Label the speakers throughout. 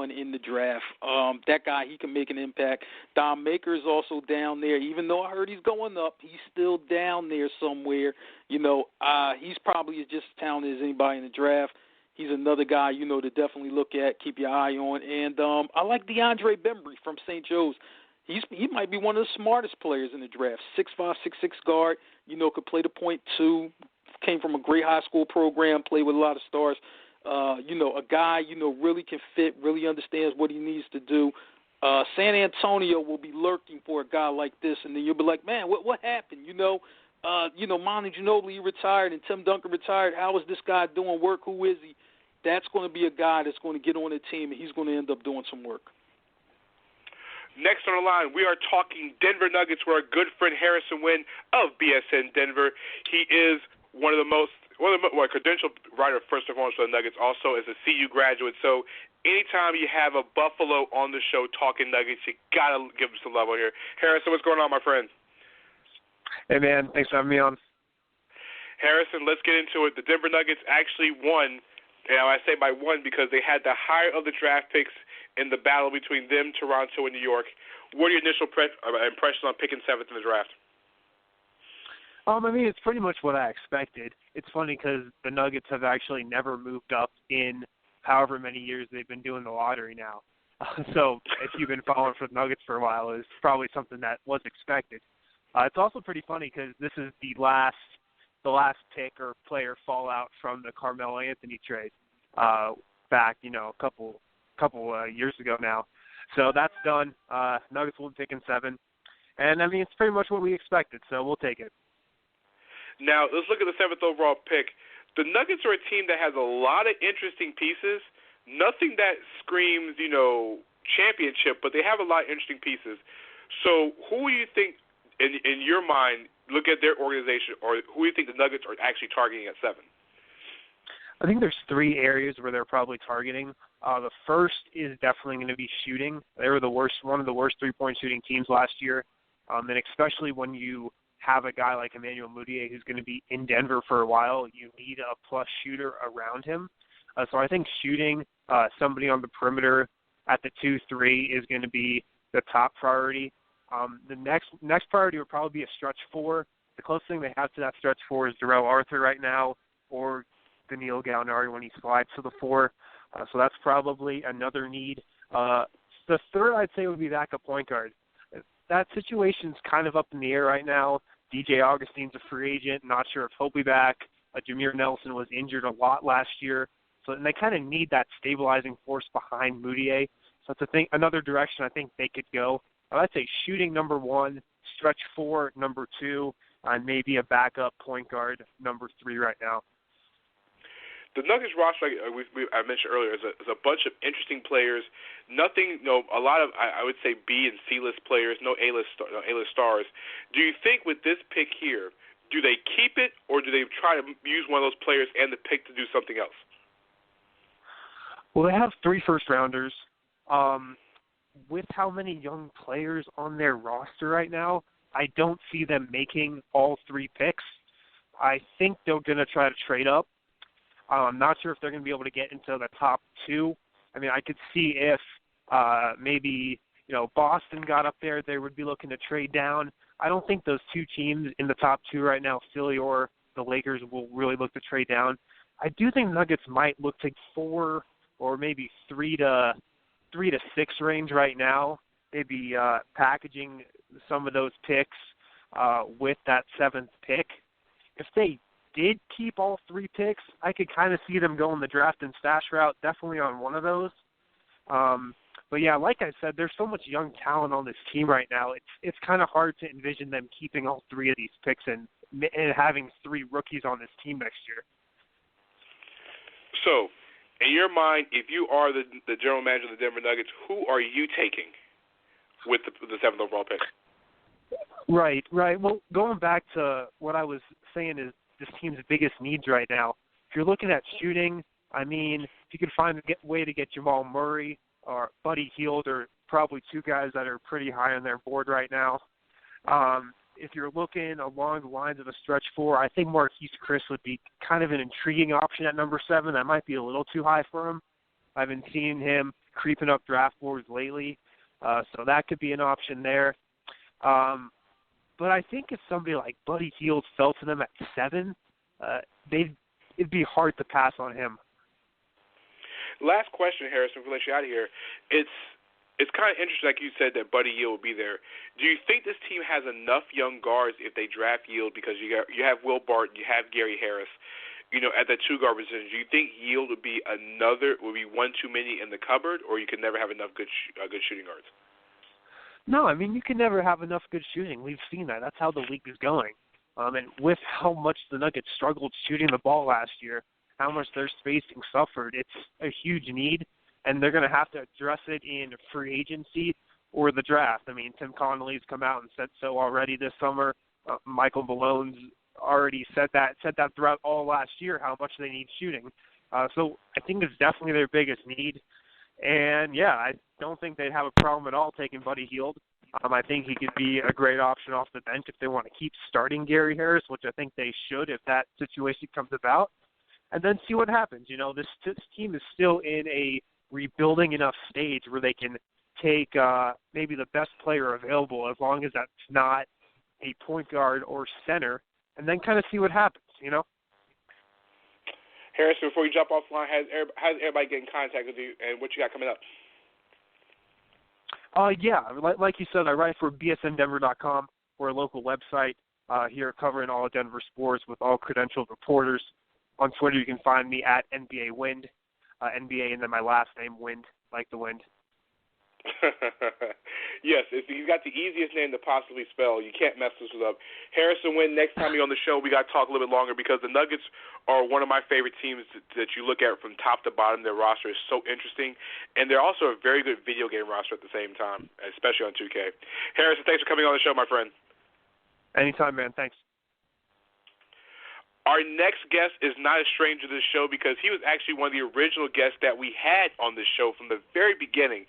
Speaker 1: on in the draft. That guy, he can make an impact. Don Maker is also down there. Even though I heard he's going up, he's still down there somewhere. He's probably just as talented as anybody in the draft. He's another guy, to definitely look at, keep your eye on. And I like DeAndre Bembry from St. Joe's. He might be one of the smartest players in the draft. 6'5", 6'6" guard, could play the point two, came from a great high school program, played with a lot of stars. A guy, really can fit, really understands what he needs to do. San Antonio will be lurking for a guy like this, and then you'll be like, man, what happened? Manu Ginobili retired and Tim Duncan retired. How is this guy doing work? Who is he? That's going to be a guy that's going to get on the team, and he's going to end up doing some work.
Speaker 2: Next on the line, we are talking Denver Nuggets with our good friend Harrison Wynn of BSN Denver. He is one of the credentialed writer, first and foremost, for the Nuggets, also as a CU graduate. So anytime you have a Buffalo on the show talking Nuggets, you got to give him some love on here. Harrison, what's going on, my friend?
Speaker 3: Hey, man. Thanks for having me on.
Speaker 2: Harrison, let's get into it. The Denver Nuggets actually won. I say by one because they had the higher of the draft picks in the battle between them, Toronto, and New York. What are your initial impressions on picking 7th in the draft?
Speaker 3: It's pretty much what I expected. It's funny because the Nuggets have actually never moved up in however many years they've been doing the lottery now. So if you've been following for the Nuggets for a while, it's probably something that was expected. It's also pretty funny because this is the last pick or player fallout from the Carmelo Anthony trade back, a couple years ago now. So that's done. Nuggets will be picking 7. And, it's pretty much what we expected, so we'll take it.
Speaker 2: Now, let's look at the 7th overall pick. The Nuggets are a team that has a lot of interesting pieces. Nothing that screams, championship, but they have a lot of interesting pieces. So who do you think, in your mind, look at their organization, or who do you think the Nuggets are actually targeting at 7?
Speaker 3: I think there's 3 areas where they're probably targeting. The first is definitely going to be shooting. They were one of the worst three-point shooting teams last year, and especially when you have a guy like Emmanuel Mudiay who's going to be in Denver for a while, you need a plus shooter around him. So I think shooting, somebody on the perimeter at the 2-3 is going to be the top priority. The next priority would probably be a stretch 4. The closest thing they have to that stretch 4 is Darrell Arthur right now, or Danilo Gallinari when he slides to the 4. So that's probably another need. The third, I'd say, would be backup point guard. That situation's kind of up in the air right now. DJ Augustine's a free agent. Not sure if he'll be back. Jameer Nelson was injured a lot last year. And they kind of need that stabilizing force behind Mudiay. So that's another direction I think they could go. I'd say shooting number 1, stretch 4 number 2, and maybe a backup point guard number 3 right now.
Speaker 2: The Nuggets roster, I mentioned earlier, is a bunch of interesting players. Nothing, a lot of I would say B and C-list players, no A-list stars. Do you think with this pick here, do they keep it or do they try to use one of those players and the pick to do something else?
Speaker 3: Well, they have 3 first-rounders. With how many young players on their roster right now, I don't see them making all 3 picks. I think they're going to try to trade up. I'm not sure if they're going to be able to get into the top 2. I could see if maybe, Boston got up there, they would be looking to trade down. I don't think those 2 teams in the top 2 right now, Philly or the Lakers, will really look to trade down. I do think Nuggets might look to 4 or maybe 3 to 6 range right now, maybe packaging some of those picks with that 7th pick. If they did keep all 3 picks, I could kind of see them going the draft and stash route, definitely on one of those. But yeah, like I said, there's so much young talent on this team right now. It's kind of hard to envision them keeping all 3 of these picks and having 3 rookies on this team next year.
Speaker 2: So, in your mind, if you are the general manager of the Denver Nuggets, who are you taking with the 7th overall pick?
Speaker 3: Right. Well, going back to what I was saying is this team's biggest needs right now. If you're looking at shooting, if you could find a way to get Jamal Murray or Buddy Hield, are probably 2 guys that are pretty high on their board right now. If you're looking along the lines of a stretch 4, I think Marquise Chris would be kind of an intriguing option at number 7. That might be a little too high for him. I've been seeing him creeping up draft boards lately, so that could be an option there. But I think if somebody like Buddy Hield fell to them at 7, it'd be hard to pass on him.
Speaker 2: Last question, Harrison, before we let you out of here. It's kind of interesting, like you said, that Buddy Hield will be there. Do you think this team has enough young guards if they draft Hield, because you have Will Barton, you have Gary Harris, at that 2 guard position? Do you think Hield would be one too many in the cupboard, or you can never have enough good shooting guards?
Speaker 3: No, I mean, you can never have enough good shooting. We've seen that. That's how the league is going. And with how much the Nuggets struggled shooting the ball last year, how much their spacing suffered, it's a huge need, and they're going to have to address it in free agency or the draft. I mean, Tim Connolly's come out and said so already this summer. Michael Malone's already said that throughout all last year, how much they need shooting. So I think it's definitely their biggest need. And, yeah, I don't think they'd have a problem at all taking Buddy Hield. I think he could be a great option off the bench if they want to keep starting Gary Harris, which I think they should if that situation comes about. And then see what happens. This team is still in a rebuilding enough stage where they can take maybe the best player available, as long as that's not a point guard or center, and then kind of see what happens,
Speaker 2: Harrison, before you jump off the line, how's everybody get in contact with you, and what you got coming up?
Speaker 3: Yeah, like you said, I write for bsndenver.com. We're a local website here covering all of Denver sports with all credentialed reporters. On Twitter, you can find me at NBA Wind, NBA, and then my last name, Wind, like the wind.
Speaker 2: Yes, you've got the easiest name to possibly spell. You can't mess this up. Harrison Wind, next time you're on the show, we got to talk a little bit longer, because the Nuggets are one of my favorite teams that you look at from top to bottom. Their roster is so interesting, and they're also a very good video game roster at the same time, especially on 2K. Harrison, thanks for coming on the show, my friend.
Speaker 3: Anytime, man. Thanks.
Speaker 2: Our next guest is not a stranger to this show, because he was actually one of the original guests that we had on this show from the very beginning.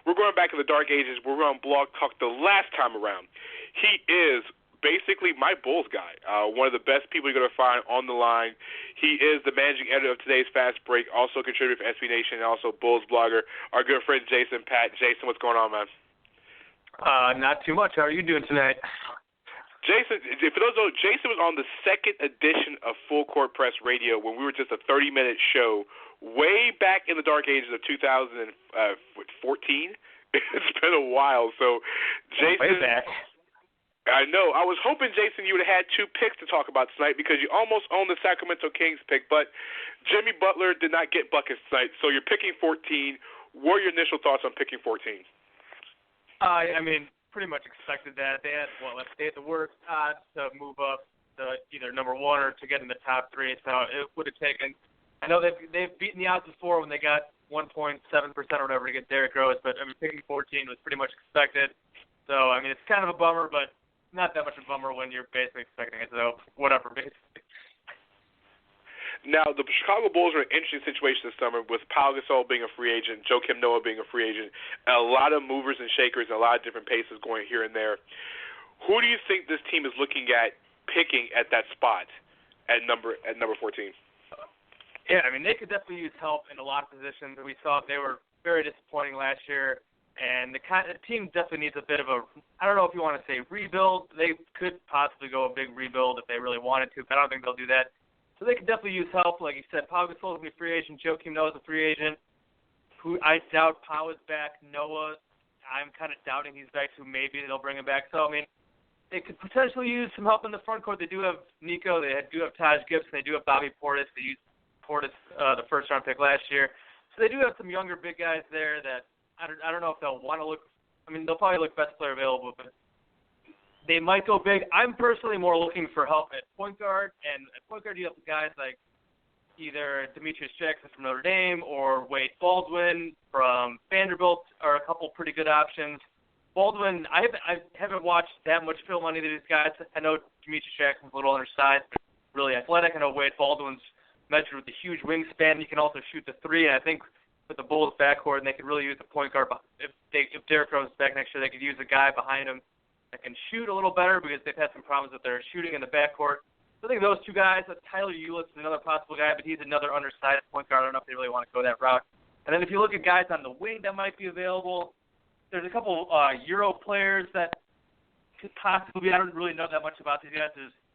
Speaker 2: We're going back in the dark ages. We're on Blog Talk the last time around. He is basically my Bulls guy, one of the best people you're going to find on the line. He is the managing editor of today's Fast Break, also a contributor for SB Nation, and also Bulls blogger. Our good friend Jason Patt. Jason, what's going on, man?
Speaker 4: Not too much. How are you doing tonight?
Speaker 2: Jason, for those who know, Jason was on the second edition of Full Court Press Radio when we were just a 30-minute show way back in the dark ages of 2014. It's been a while. So, Jason,
Speaker 4: way back.
Speaker 2: I know. I was hoping, Jason, you would have had 2 picks to talk about tonight, because you almost own the Sacramento Kings pick, but Jimmy Butler did not get buckets tonight. So you're picking 14. What are your initial thoughts on picking 14?
Speaker 4: I mean, pretty much expected that. They had the worst odds to move up to either number 1 or to get in the top 3. So it would have taken. I know they've beaten the odds before when they got 1.7% or whatever to get Derrick Rose, but I mean, picking 14 was pretty much expected. So I mean, it's kind of a bummer, but not that much of a bummer when you're basically expecting it. So whatever, basically.
Speaker 2: Now, the Chicago Bulls are in an interesting situation this summer with Pau Gasol being a free agent, Joakim Noah being a free agent, and a lot of movers and shakers and a lot of different paces going here and there. Who do you think this team is looking at picking at that spot at number 14?
Speaker 4: Yeah, I mean, they could definitely use help in a lot of positions. We saw they were very disappointing last year, and the team definitely needs a bit of a, I don't know if you want to say rebuild. They could possibly go a big rebuild if they really wanted to, but I don't think they'll do that. So they could definitely use help. Like you said, Pau Gasol is going to be a free agent. Joakim Noah is a free agent. Who I doubt Pau is back. Noah, I'm kind of doubting he's back, so maybe they'll bring him back. So, I mean, they could potentially use some help in the front court. They do have Nico. They do have Taj Gibson. They do have Bobby Portis. They used Portis, the first-round pick last year. So they do have some younger big guys there that I don't know if they'll want to look. I mean, they'll probably look best player available, but they might go big. I'm personally more looking for help at point guard, and at point guard you have guys like either Demetrius Jackson from Notre Dame or Wade Baldwin from Vanderbilt are a couple pretty good options. Baldwin, I haven't watched that much film on either of these guys. I know Demetrius Jackson's a little undersized, really athletic. I know Wade Baldwin's measured with a huge wingspan. He can also shoot the three, and I think with the Bulls backcourt, and they could really use the point guard. If Derrick Rose is back next year, they could use a guy behind him that can shoot a little better because they've had some problems with their shooting in the backcourt. So I think those two guys, Tyler Ulis is another possible guy, but he's another undersized point guard. I don't know if they really want to go that route. And then if you look at guys on the wing that might be available, there's a couple Euro players that could possibly be. I don't really know that much about these guys.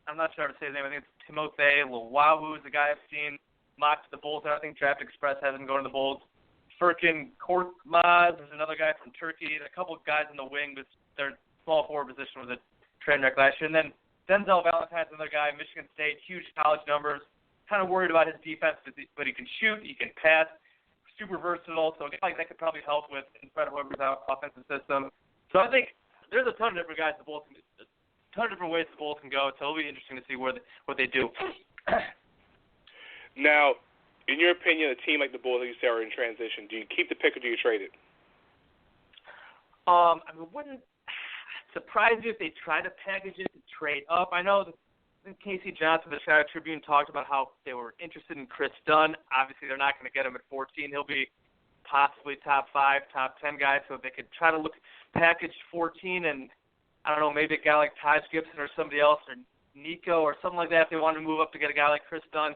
Speaker 4: I'm not sure how to say his name. I think it's Timothée Luwawu is the guy I've seen mocked to the Bulls. I think Draft Express has him going to the Bulls. Furkan Korkmaz is another guy from Turkey. A couple of guys in the wing, but their small forward position was a train wreck last year. And then Denzel Valentine's another guy, Michigan State, huge college numbers. Kind of worried about his defense, but he can shoot, he can pass, super versatile. So a guy like that could probably help with in front of whoever's offensive system. So I think there's a ton of different guys the Bulls can, a ton of different ways the Bulls can go. So it'll be interesting to see what they do.
Speaker 2: Now, in your opinion, a team like the Bulls, like you say, are in transition. Do you keep the pick or do you trade it?
Speaker 4: I mean, it wouldn't surprise you if they try to package it to trade up. I know Casey Johnson, the Chicago Tribune, talked about how they were interested in Chris Dunn. Obviously, they're not going to get him at 14. He'll be possibly top 5, top 10 guy. So they could try to package 14 and, I don't know, maybe a guy like Taj Gibson or somebody else or Nico or something like that if they want to move up to get a guy like Chris Dunn.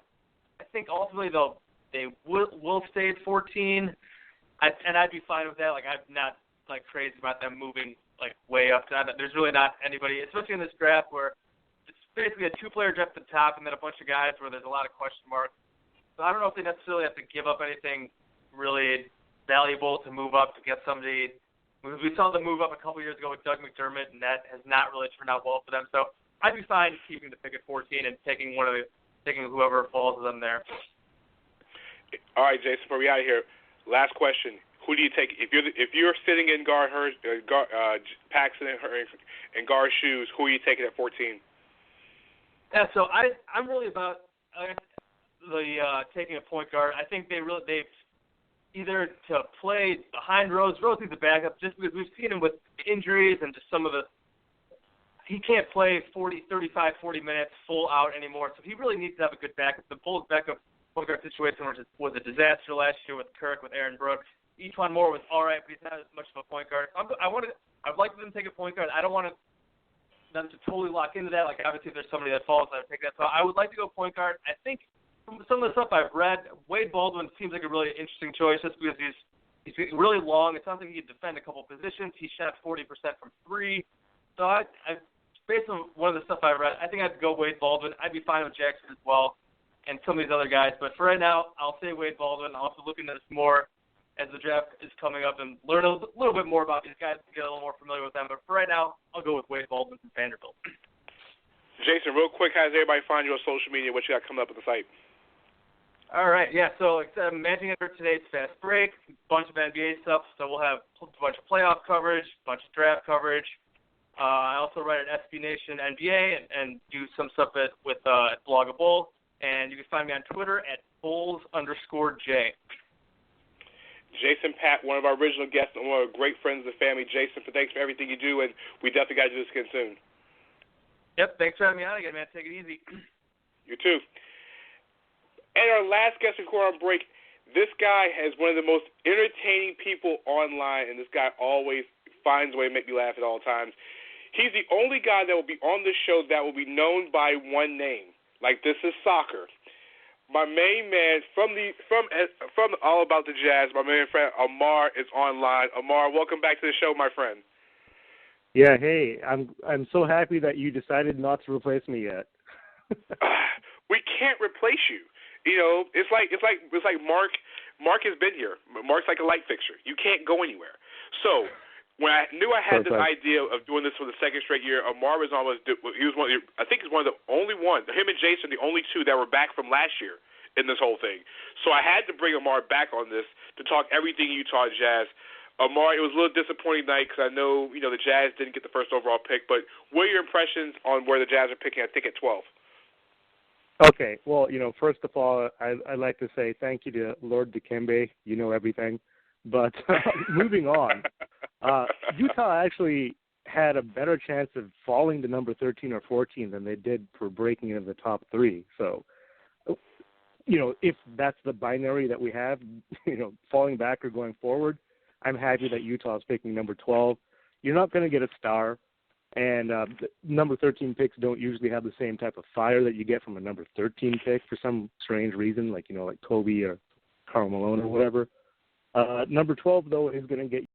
Speaker 4: I think ultimately they will stay at 14, and I'd be fine with that. Like, I'm not crazy about them moving way up. There's really not anybody, especially in this draft where it's basically a 2-player draft at the top and then a bunch of guys where there's a lot of question marks. So I don't know if they necessarily have to give up anything really valuable to move up to get somebody. We saw them move up a couple years ago with Doug McDermott, and that has not really turned out well for them. So I'd be fine keeping the pick at 14 and taking whoever falls to them there.
Speaker 2: All right, Jason, before we out of here, last question: who do you take if you're sitting in Paxson and Gar's shoes? Who are you taking at 14?
Speaker 4: Yeah, so I'm really about taking a point guard. I think they've either to play behind Rose. Rose needs a backup just because we've seen him with injuries and just some of he can't play 40 minutes full out anymore. So he really needs to have a good backup. The Bulls' backup point guard situation was a disaster last year with Kirk, with Aaron Brooks. Etuan Moore was all right, but he's not as much of a point guard. I'd like them to take a point guard. I don't want them to totally lock into that. Like, obviously, if there's somebody that falls, I would take that. So I would like to go point guard. I think from some of the stuff I've read, Wade Baldwin seems like a really interesting choice just because he's really long. It sounds like he can defend a couple positions. He shot 40% from 3. So based on one of the stuff I've read, I think I'd go Wade Baldwin. I'd be fine with Jackson as well and some of these other guys. But for right now, I'll say Wade Baldwin. I'll have to look into this more as the draft is coming up and learn a little bit more about these guys to get a little more familiar with them. But for right now, I'll go with Wade Baldwin from Vanderbilt.
Speaker 2: Jason, real quick, how does everybody find you on social media? What you got coming up at the site?
Speaker 4: All right, yeah, so I'm managing it for today's Fast Break, a bunch of NBA stuff, so we'll have a bunch of playoff coverage, a bunch of draft coverage. I also write at SB Nation NBA and do some stuff with Blog a Bull, and you can find me on Twitter at Bulls_J.
Speaker 2: Jason Patt, one of our original guests and one of our great friends of the family. Jason, thanks for everything you do, and we definitely got to do this again soon.
Speaker 4: Yep, thanks for having me on again, man. Take it easy.
Speaker 2: You too. And our last guest before our break, this guy has one of the most entertaining people online, and this guy always finds a way to make me laugh at all times. He's the only guy that will be on this show that will be known by one name. Like, this is soccer. My main man from All About the Jazz, my main friend Amar is online. Amar, welcome back to the show, my friend.
Speaker 5: Yeah, hey, I'm so happy that you decided not to replace me yet.
Speaker 2: We can't replace you. You know, it's like Marc. Marc has been here. Marc's like a light fixture. You can't go anywhere. So when I knew I had this idea of doing this for the second straight year, Amar was almost. He was one. I think he's one of the only one. Him and Jason, the only two that were back from last year in this whole thing. So I had to bring Amar back on this to talk everything Utah Jazz. Amar, it was a little disappointing night because I know the Jazz didn't get the first overall pick. But what are your impressions on where the Jazz are picking? I think at 12.
Speaker 5: Okay, well, first of all, I'd like to say thank you to Lord Dikembe. You know everything. But moving on, Utah actually had a better chance of falling to number 13 or 14 than they did for breaking into the top 3. So, if that's the binary that we have, falling back or going forward, I'm happy that Utah is picking number 12. You're not going to get a star. And number 13 picks don't usually have the same type of fire that you get from a number 13 pick for some strange reason, like Kobe or Karl Malone or whatever. Number 12, though, is going to get